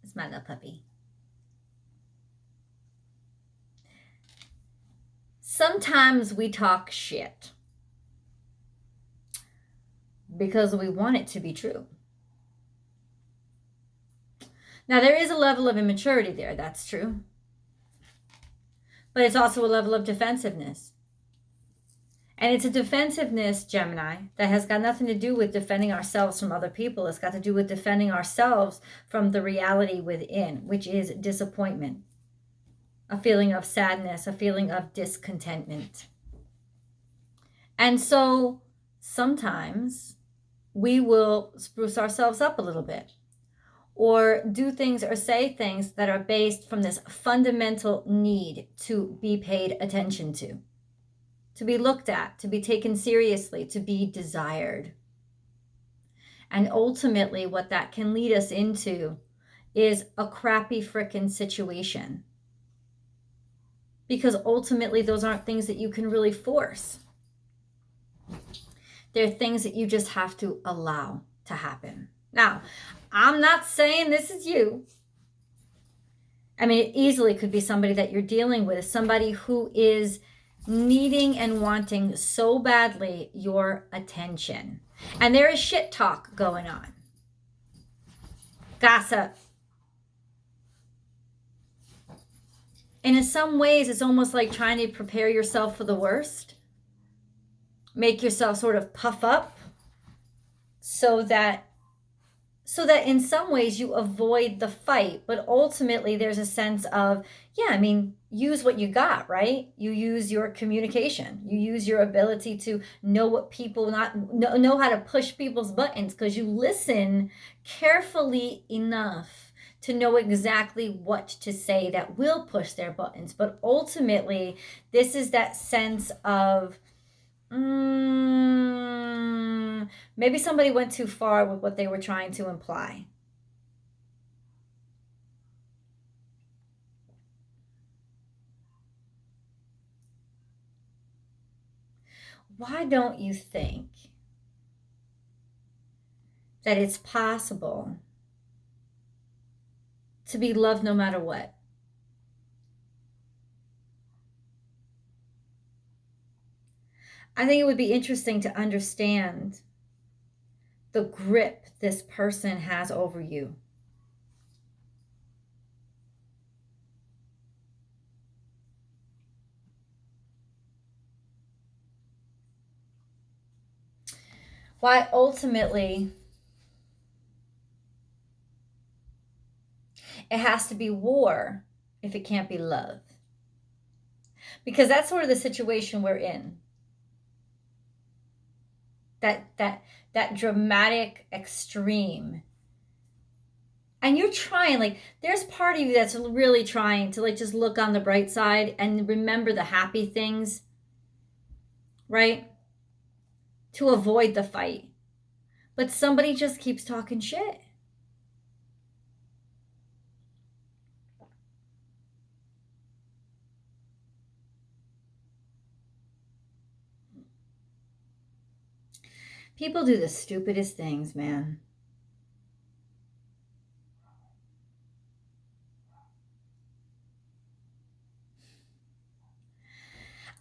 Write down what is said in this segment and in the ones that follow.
It's my little puppy. Sometimes we talk shit because we want it to be true. Now, there is a level of immaturity there, that's true. But it's also a level of defensiveness. And it's a defensiveness, Gemini, that has got nothing to do with defending ourselves from other people. It's got to do with defending ourselves from the reality within, which is disappointment, a feeling of sadness, a feeling of discontentment. And so sometimes we will spruce ourselves up a little bit, or do things or say things that are based from this fundamental need to be paid attention to be looked at, to be taken seriously, to be desired. And ultimately, what that can lead us into is a crappy frickin' situation. Because ultimately, those aren't things that you can really force. They're things that you just have to allow to happen. Now, I'm not saying this is you. I mean, it easily could be somebody that you're dealing with, somebody who is needing and wanting so badly your attention. And there is shit talk going on. Gossip. And in some ways, it's almost like trying to prepare yourself for the worst. Make yourself sort of puff up so that in some ways you avoid the fight. But ultimately, there's a sense of, yeah, I mean, use what you got, right? You use your communication. You use your ability to know what people know how to push people's buttons, because you listen carefully enough to know exactly what to say that will push their buttons. But ultimately, this is that sense of, maybe somebody went too far with what they were trying to imply. Why don't you think that it's possible to be loved no matter what? I think it would be interesting to understand the grip this person has over you. Why ultimately it has to be war if it can't be love. Because that's sort of the situation we're in. That dramatic extreme. And you're trying, like, there's part of you that's really trying to, like, just look on the bright side and remember the happy things, right? To avoid the fight. But somebody just keeps talking shit. People do the stupidest things, man.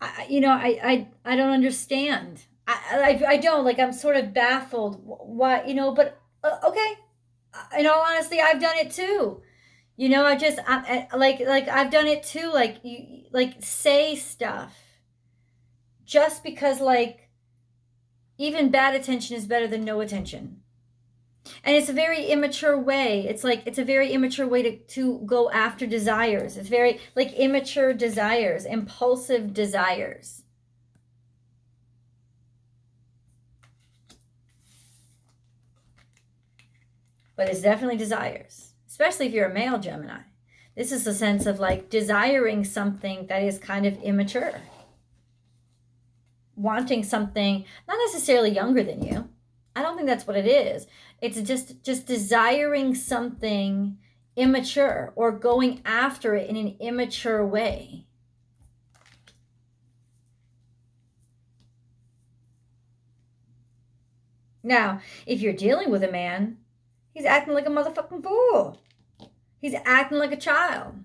I don't understand. I don't, like, I'm sort of baffled why, but okay. In all honesty, I've done it too. I've done it too. Like, you, like, say stuff just because, like, even bad attention is better than no attention. And it's a very immature way. It's a very immature way to go after desires. It's very, like, immature desires, impulsive desires. But it's definitely desires, especially if you're a male Gemini. This is a sense of, like, desiring something that is kind of immature. Wanting something not necessarily younger than you. I don't think that's what it is. It's just desiring something immature or going after it in an immature way. Now, if you're dealing with a man, he's acting like a motherfucking fool. He's acting like a child.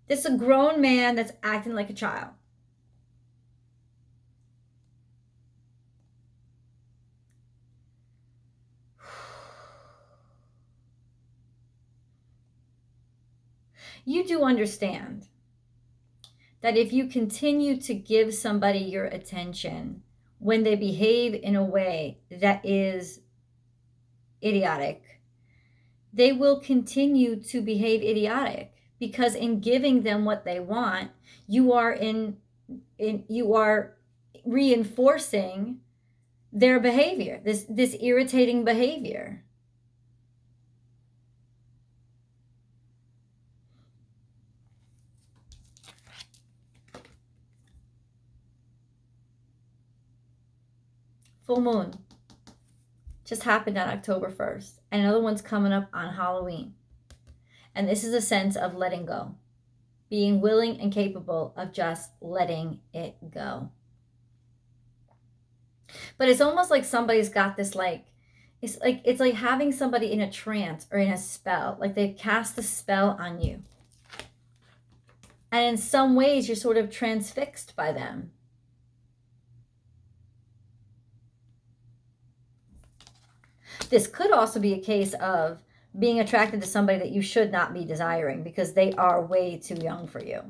This is a grown man that's acting like a child. You do understand that if you continue to give somebody your attention when they behave in a way that is idiotic, they will continue to behave idiotic, because in giving them what they want, you are reinforcing their behavior, this irritating behavior. Full moon just happened on October 1st, and another one's coming up on Halloween. And this is a sense of letting go, being willing and capable of just letting it go. But it's almost like somebody's got this, like, it's like having somebody in a trance or in a spell, like they've cast a spell on you. And in some ways, you're sort of transfixed by them. This could also be a case of being attracted to somebody that you should not be desiring because they are way too young for you.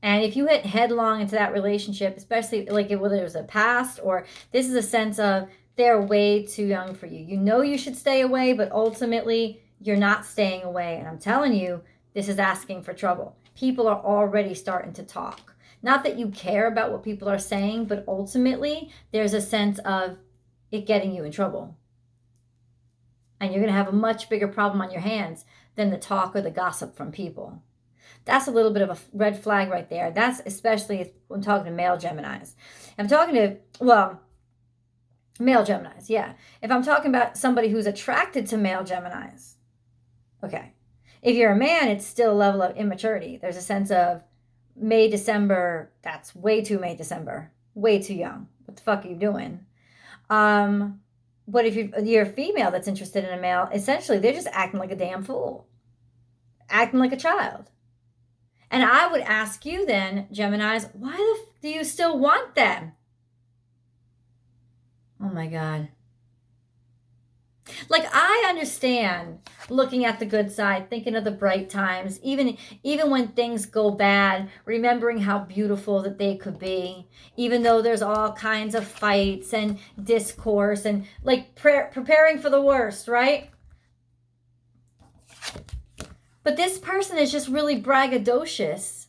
And if you hit headlong into that relationship, especially like whether it was a past or this is a sense of they're way too young for you. You know you should stay away, but ultimately you're not staying away. And I'm telling you, this is asking for trouble. People are already starting to talk. Not that you care about what people are saying, but ultimately there's a sense of it getting you in trouble. And you're going to have a much bigger problem on your hands than the talk or the gossip from people. That's a little bit of a red flag right there. That's especially if I'm talking to male Geminis. I'm talking to, well, male Geminis, yeah. If I'm talking about somebody who's attracted to male Geminis, okay. If you're a man, it's still a level of immaturity. There's a sense of May, December, that's way too May, December. Way too young. What the fuck are you doing? But if you're a female that's interested in a male, essentially they're just acting like a damn fool. Acting like a child. And I would ask you then, Geminis, why the f do you still want them? Oh my God. Like, I understand looking at the good side, thinking of the bright times, even when things go bad, remembering how beautiful that they could be, even though there's all kinds of fights and discourse and like preparing for the worst, right? But this person is just really braggadocious,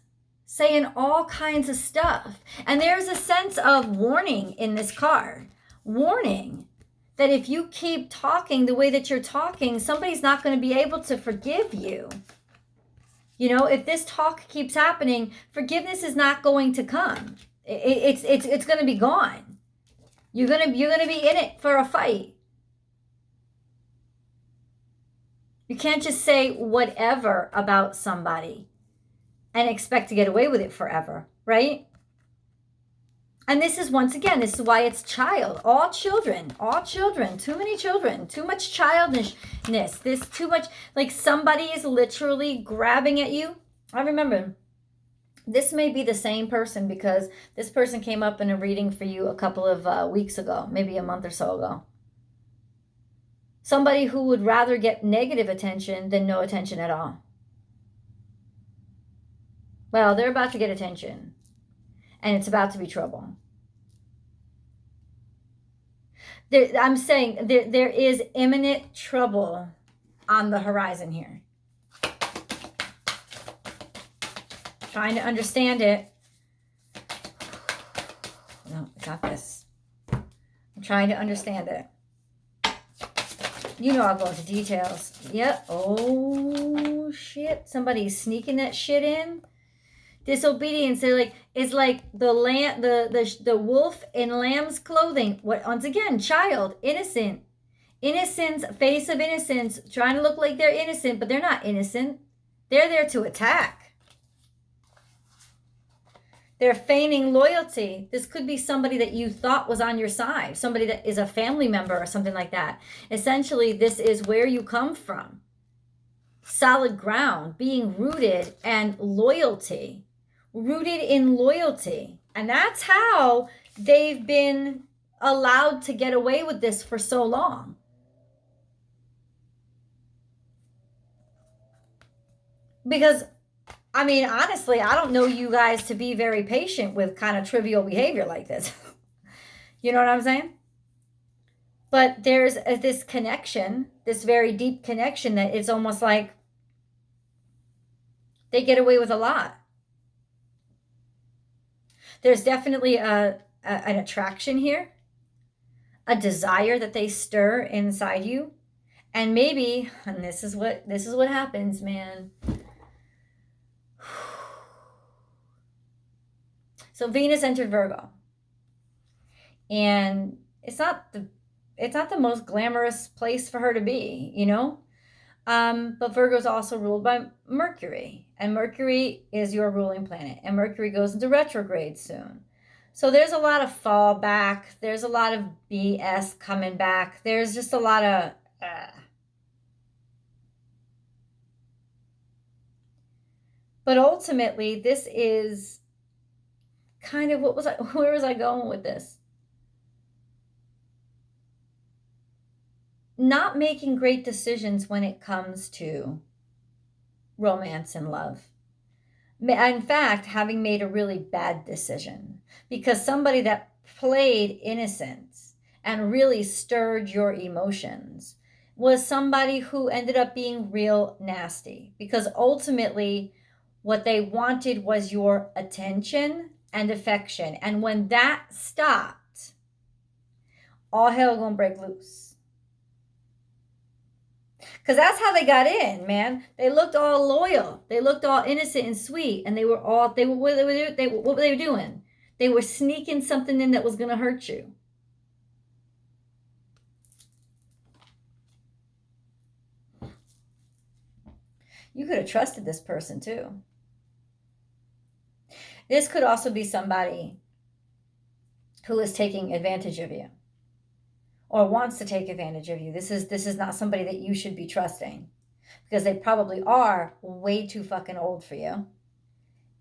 saying all kinds of stuff. And there's a sense of warning in this card. Warning that if you keep talking the way that you're talking, somebody's not going to be able to forgive you. You know, if this talk keeps happening, forgiveness is not going to come. It's going to be gone. You're going to be in it for a fight. You can't just say whatever about somebody and expect to get away with it forever, right? And this is, once again, this is why it's child. All children, too many children, too much childishness. This too much, like somebody is literally grabbing at you. I remember, this may be the same person because this person came up in a reading for you a couple of weeks ago, maybe a month or so ago. Somebody who would rather get negative attention than no attention at all. Well, they're about to get attention. And it's about to be trouble. I'm saying there is imminent trouble on the horizon here. Trying to understand it. No, I got this. I'm trying to understand it. You know I'll go into details. Yep. Oh, shit. Somebody's sneaking that shit in. Disobedience. It's like the wolf in lamb's clothing. Once again, child, innocent. Innocence, face of innocence, trying to look like they're innocent, but they're not innocent. They're there to attack. They're feigning loyalty. This could be somebody that you thought was on your side, somebody that is a family member or something like that. Essentially, this is where you come from. Solid ground, being rooted and loyalty. Rooted in loyalty. And that's how they've been allowed to get away with this for so long. Because, I mean, honestly, I don't know you guys to be very patient with kind of trivial behavior like this. You know what I'm saying? But there's this connection, this very deep connection that it's almost like they get away with a lot. There's definitely an attraction here, a desire that they stir inside you. And maybe, and this is what happens, man. So Venus entered Virgo. And it's not the most glamorous place for her to be, you know? But Virgo is also ruled by Mercury. And Mercury is your ruling planet. And Mercury goes into retrograde soon. So there's a lot of fallback. There's a lot of BS coming back. There's just a lot of... But ultimately, this is kind of where was I going with this? Not making great decisions when it comes to romance and love. In fact, having made a really bad decision because somebody that played innocence and really stirred your emotions was somebody who ended up being real nasty, because ultimately what they wanted was your attention and affection. And when that stopped, all hell gonna break loose. Because that's how they got in, man. They looked all loyal. They looked all innocent and sweet. And what were they doing? They were sneaking something in that was going to hurt you. You could have trusted this person too. This could also be somebody who is taking advantage of you or wants to take advantage of you. This is not somebody that you should be trusting, because they probably are way too fucking old for you.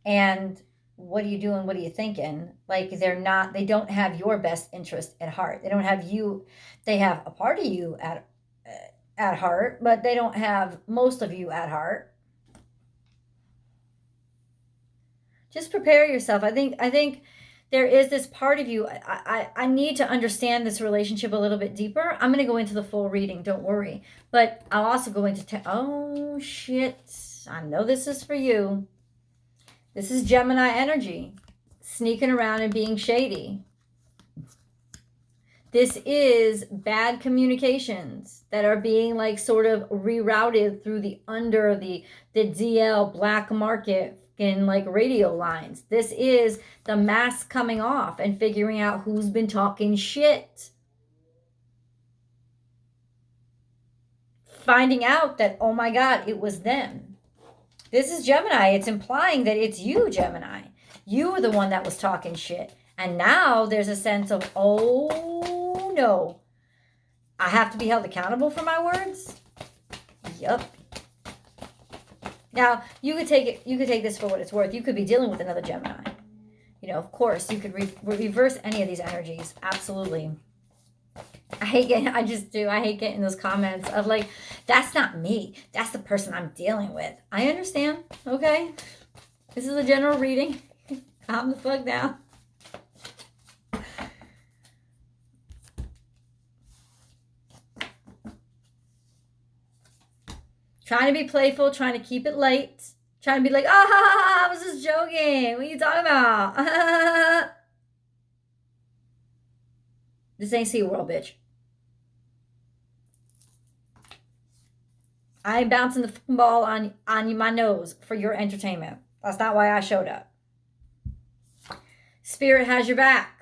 And what are you doing? What are you thinking? Like, they don't have your best interest at heart. They don't have you. They have a part of you at heart, but they don't have most of you at heart. Just prepare yourself. I think there is this part of you. I need to understand this relationship a little bit deeper. I'm going to go into the full reading. Don't worry. But I'll also go into... oh, shit. I know this is for you. This is Gemini energy. Sneaking around and being shady. This is bad communications that are being like sort of rerouted through the DL black market in like radio lines. This is the mask coming off and figuring out who's been talking shit. Finding out that, oh my God, it was them. This is Gemini. It's implying that it's you, Gemini. You were the one that was talking shit. And now there's a sense of, oh no, I have to be held accountable for my words? Yup. Now, you could take this for what it's worth. You could be dealing with another Gemini. You know, of course, you could reverse any of these energies. Absolutely. I hate getting those comments of like, that's not me. That's the person I'm dealing with. I understand. Okay. This is a general reading. Calm the fuck down. Trying to be playful, trying to keep it light, trying to be like, I was just joking. What are you talking about? This ain't SeaWorld, bitch. I ain't bouncing the ball on my nose for your entertainment. That's not why I showed up. Spirit has your back.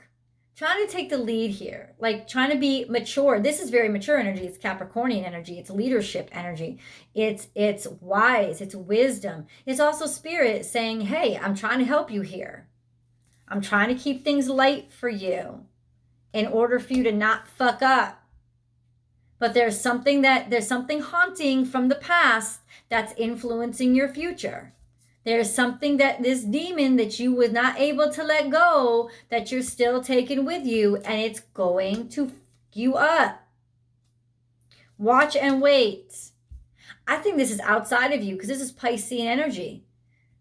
Trying to take the lead here, like trying to be mature. This is very mature energy. It's Capricornian energy. It's leadership energy. It's wise. It's wisdom. It's also spirit saying, hey, I'm trying to help you here. I'm trying to keep things light for you in order for you to not fuck up. But there's something haunting from the past that's influencing your future. There's something that this demon that you was not able to let go that you're still taking with you, and it's going to fuck you up. Watch and wait. I think this is outside of you because this is Piscean energy.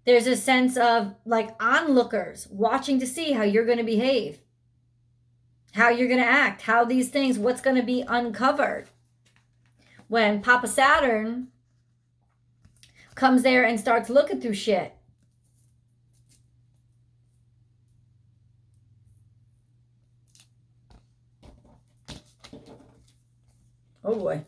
There's a sense of like onlookers watching to see how you're going to behave, how you're going to act, how these things, what's going to be uncovered. When Papa Saturn comes there and starts looking through shit. Oh boy.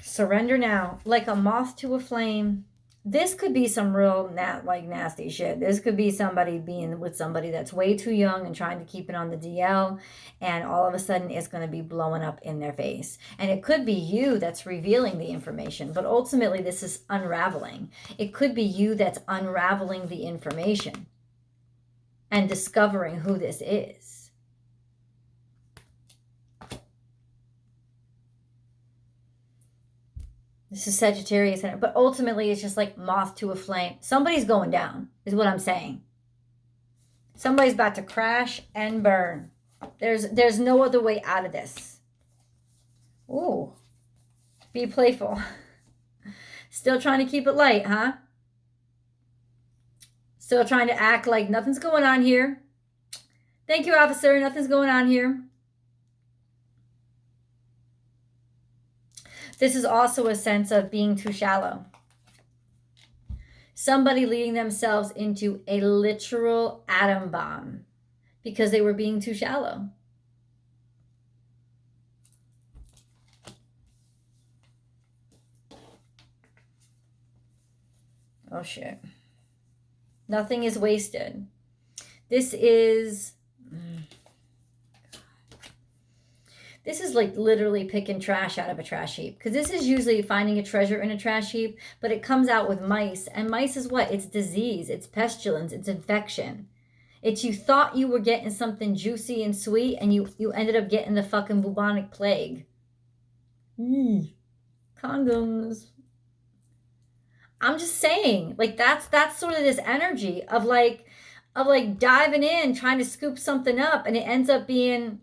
Surrender now, like a moth to a flame. This could be some real nasty shit. This could be somebody being with somebody that's way too young and trying to keep it on the DL, and all of a sudden it's going to be blowing up in their face. And it could be you that's revealing the information, but ultimately this is unraveling. It could be you that's unraveling the information and discovering who this is. This is Sagittarius, but ultimately it's just like moth to a flame. Somebody's going down, is what I'm saying. Somebody's about to crash and burn. There's no other way out of this. Ooh, be playful. Still trying to keep it light, huh? Still trying to act like nothing's going on here. Thank you, officer. Nothing's going on here. This is also a sense of being too shallow. Somebody leading themselves into a literal atom bomb because they were being too shallow. Oh shit. Nothing is wasted. This is like literally picking trash out of a trash heap. Because this is usually finding a treasure in a trash heap, but it comes out with mice. And mice is what? It's disease, it's pestilence, it's infection. It's you thought you were getting something juicy and sweet, and you ended up getting the fucking bubonic plague. Condoms. I'm just saying, like that's sort of this energy of like diving in, trying to scoop something up, and it ends up being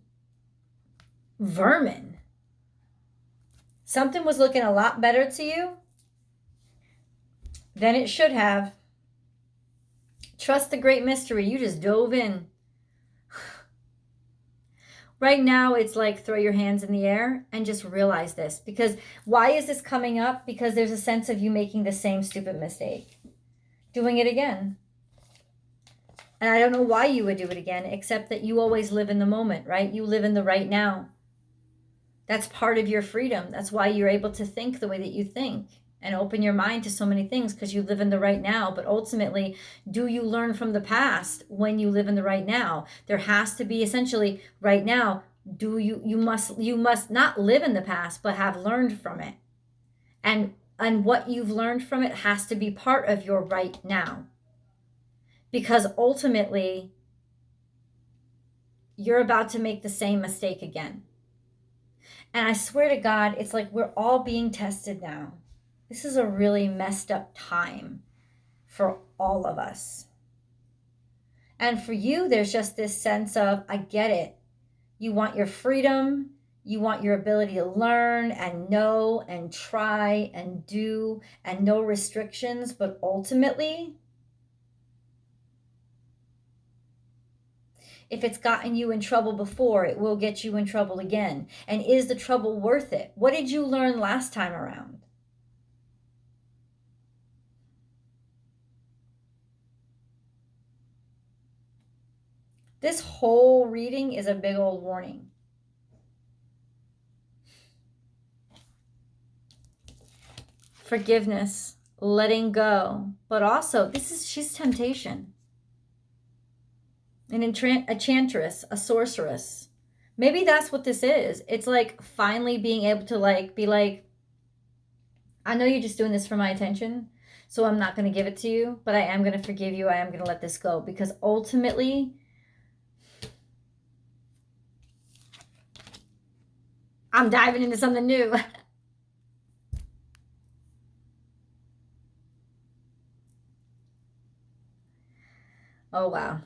vermin. Something was looking a lot better to you than it should have. Trust the great mystery. You just dove in. Right now, it's like throw your hands in the air and just realize this. Because why is this coming up? Because there's a sense of you making the same stupid mistake. Doing it again. And I don't know why you would do it again, except that you always live in the moment, right? You live in the right now. That's part of your freedom. That's why you're able to think the way that you think and open your mind to so many things, because you live in the right now. But ultimately, do you learn from the past when you live in the right now? There has to be essentially right now, you must not live in the past, but have learned from it. And what you've learned from it has to be part of your right now. Because ultimately, you're about to make the same mistake again. And I swear to God, it's like we're all being tested now. This is a really messed up time for all of us. And for you, there's just this sense of, I get it. You want your freedom. You want your ability to learn and know and try and do and no restrictions. But ultimately, if it's gotten you in trouble before, it will get you in trouble again. And is the trouble worth it? What did you learn last time around? This whole reading is a big old warning. Forgiveness, letting go, but also she's temptation. An enchantress, a sorceress. Maybe that's what this is. It's like finally being able to be like, I know you're just doing this for my attention, So I'm not going to give it to you, but I am going to forgive you. I am going to let this go, because ultimately I'm diving into something new. Oh, wow.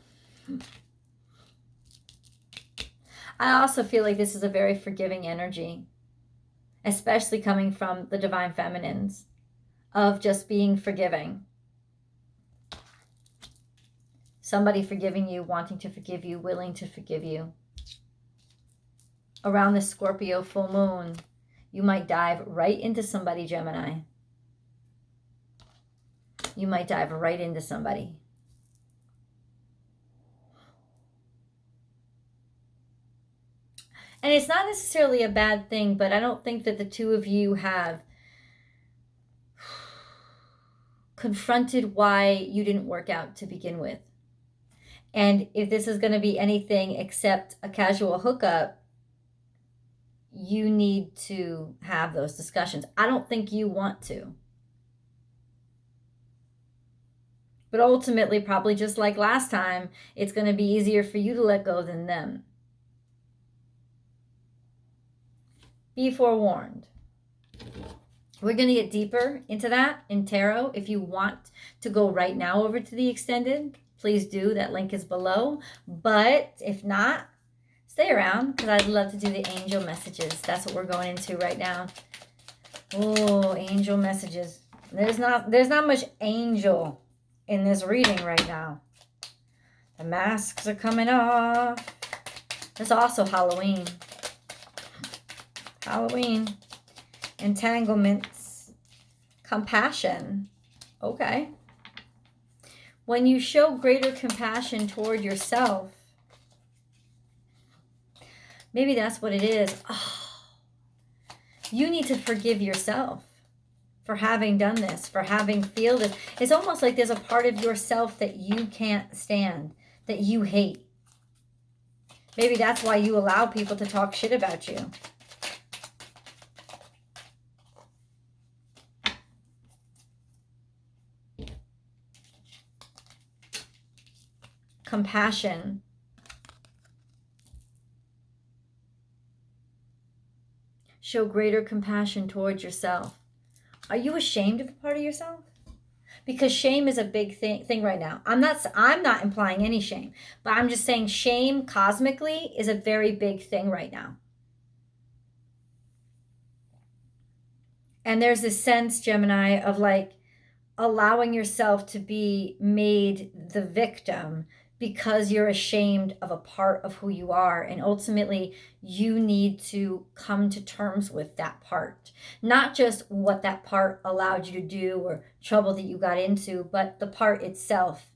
I also feel like this is a very forgiving energy, especially coming from the divine feminines, of just being forgiving. Somebody forgiving you, wanting to forgive you, willing to forgive you. Around the Scorpio full moon, you might dive right into somebody, Gemini. You might dive right into somebody. And it's not necessarily a bad thing, but I don't think that the two of you have confronted why you didn't work out to begin with. And if this is going to be anything except a casual hookup, you need to have those discussions. I don't think you want to. But ultimately, probably just like last time, it's going to be easier for you to let go than them. Be forewarned. We're going to get deeper into that in tarot. If you want to go right now over to the extended, please do. That link is below. But if not, stay around, because I'd love to do the angel messages. That's what we're going into right now. Oh, angel messages. There's not much angel in this reading right now. The masks are coming off. There's also Halloween. Entanglements, compassion. Okay. When you show greater compassion toward yourself, maybe that's what it is. Oh, you need to forgive yourself for having done this, for having feel this. It's almost like there's a part of yourself that you can't stand, that you hate. Maybe that's why you allow people to talk shit about you. Compassion. Show greater compassion towards yourself. Are you ashamed of a part of yourself? Because shame is a big thing right now. I'm not implying any shame, but I'm just saying shame cosmically is a very big thing right now. And there's this sense, Gemini, of like allowing yourself to be made the victim because you're ashamed of a part of who you are. And ultimately, you need to come to terms with that part. Not just what that part allowed you to do or trouble that you got into, but the part itself.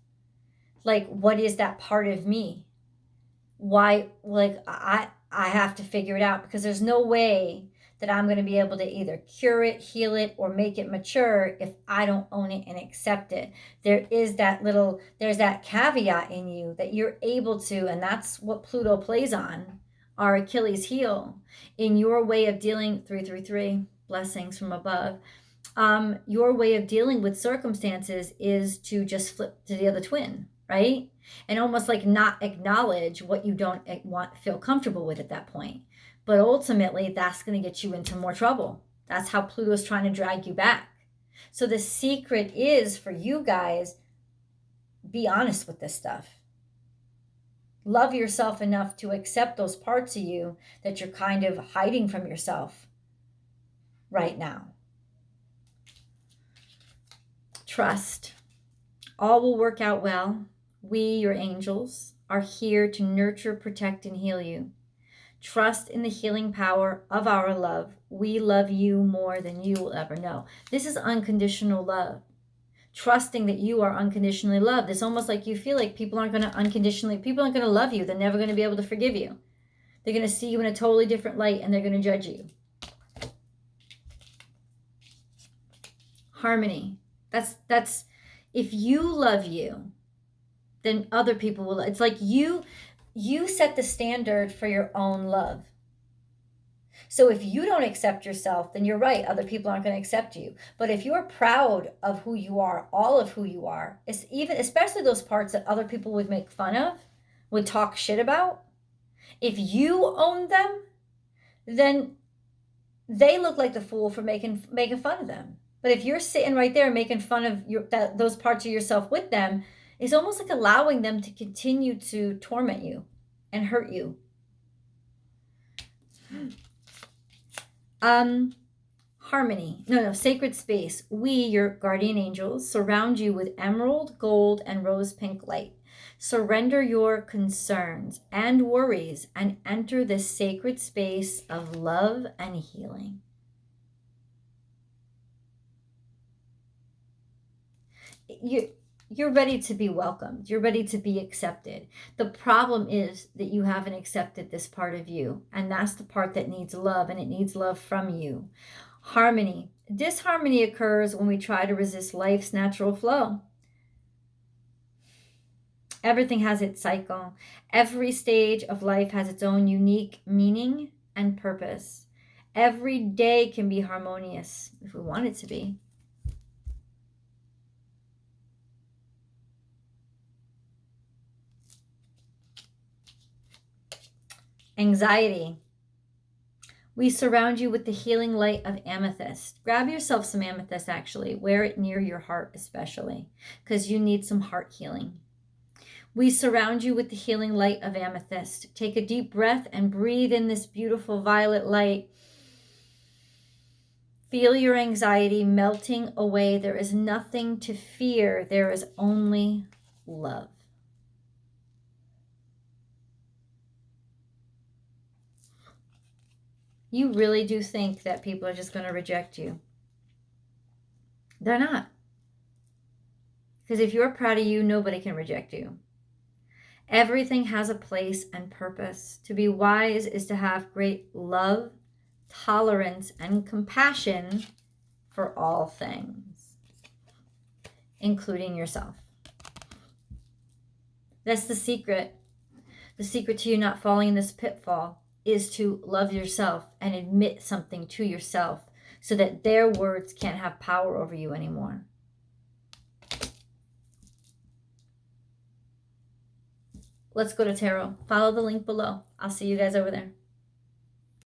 Like, what is that part of me? Why, like, I have to figure it out, because there's no way that I'm going to be able to either cure it, heal it, or make it mature if I don't own it and accept it. There's that caveat in you that you're able to, and that's what Pluto plays on, our Achilles heel, in your way of dealing, 333, blessings from above. Your way of dealing with circumstances is to just flip to the other twin, right? And almost like not acknowledge what you don't feel comfortable with at that point. But ultimately, that's going to get you into more trouble. That's how Pluto is trying to drag you back. So the secret is for you guys, be honest with this stuff. Love yourself enough to accept those parts of you that you're kind of hiding from yourself right now. Trust. All will work out well. We, your angels, are here to nurture, protect, and heal you. Trust in the healing power of our love. We love you more than you will ever know. This is unconditional love. Trusting that you are unconditionally loved. It's almost like you feel like people aren't going to love you. They're never going to be able to forgive you. They're going to see you in a totally different light, and they're going to judge you. Harmony. That's if you love you, then other people will. It's like you set the standard for your own love. So if you don't accept yourself, then you're right, other people aren't going to accept you. But if you're proud of who you are, all of who you are, it's even especially those parts that other people would make fun of, would talk shit about, if you own them, then they look like the fool for making fun of them. But if you're sitting right there making fun of those parts of yourself with them, it's almost like allowing them to continue to torment you and hurt you. Harmony. No, sacred space. We, your guardian angels, surround you with emerald, gold, and rose pink light. Surrender your concerns and worries and enter this sacred space of love and healing. You're ready to be welcomed. You're ready to be accepted. The problem is that you haven't accepted this part of you, and that's the part that needs love, and it needs love from you. Harmony. Disharmony occurs when we try to resist life's natural flow. Everything has its cycle. Every stage of life has its own unique meaning and purpose. Every day can be harmonious if we want it to be. Anxiety. We surround you with the healing light of amethyst. Grab yourself some amethyst, actually. Wear it near your heart especially, because you need some heart healing. We surround you with the healing light of amethyst. Take a deep breath and breathe in this beautiful violet light. Feel your anxiety melting away. There is nothing to fear. There is only love. You really do think that people are just going to reject you. They're not. Because if you're proud of you, nobody can reject you. Everything has a place and purpose. To be wise is to have great love, tolerance, and compassion for all things, including yourself. That's the secret. The secret to you not falling in this pitfall is to love yourself and admit something to yourself so that their words can't have power over you anymore. Let's go to tarot. Follow the link below. I'll see you guys over there.